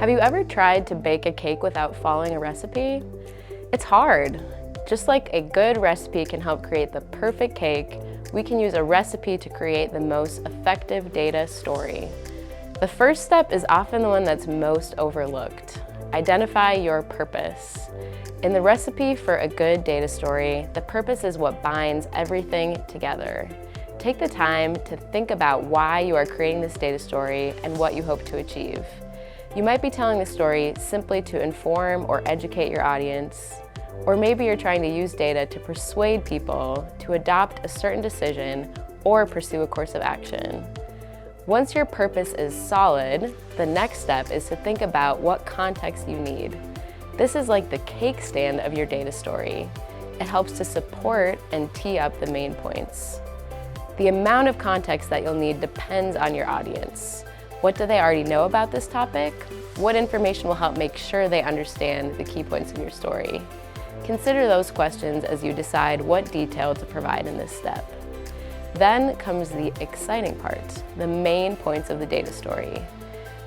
Have you ever tried to bake a cake without following a recipe? It's hard. Just like a good recipe can help create the perfect cake, we can use a recipe to create the most effective data story. The first step is often the one that's most overlooked. Identify your purpose. In the recipe for a good data story, the purpose is what binds everything together. Take the time to think about why you are creating this data story and what you hope to achieve. You might be telling the story simply to inform or educate your audience, or maybe you're trying to use data to persuade people to adopt a certain decision or pursue a course of action. Once your purpose is solid, the next step is to think about what context you need. This is like the cake stand of your data story. It helps to support and tee up the main points. The amount of context that you'll need depends on your audience. What do they already know about this topic? What information will help make sure they understand the key points in your story? Consider those questions as you decide what detail to provide in this step. Then comes the exciting part, the main points of the data story.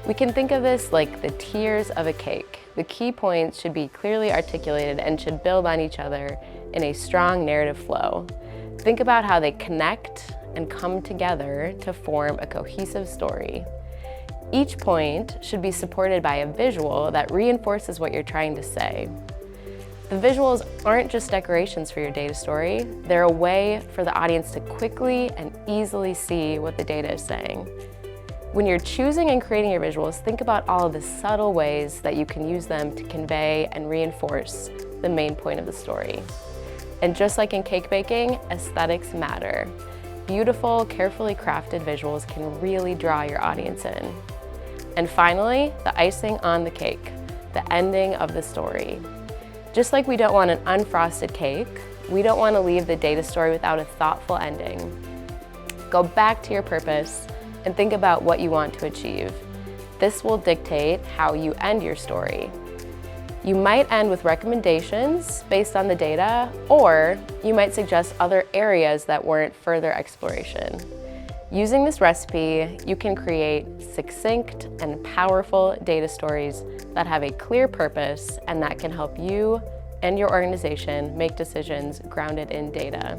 We can think of this like the tiers of a cake. The key points should be clearly articulated and should build on each other in a strong narrative flow. Think about how they connect and come together to form a cohesive story. Each point should be supported by a visual that reinforces what you're trying to say. The visuals aren't just decorations for your data story, they're a way for the audience to quickly and easily see what the data is saying. When you're choosing and creating your visuals, think about all of the subtle ways that you can use them to convey and reinforce the main point of the story. And just like in cake baking, aesthetics matter. Beautiful, carefully crafted visuals can really draw your audience in. And finally, the icing on the cake, the ending of the story. Just like we don't want an unfrosted cake, we don't want to leave the data story without a thoughtful ending. Go back to your purpose and think about what you want to achieve. This will dictate how you end your story. You might end with recommendations based on the data, or you might suggest other areas that warrant further exploration. Using this recipe, you can create succinct and powerful data stories that have a clear purpose and that can help you and your organization make decisions grounded in data.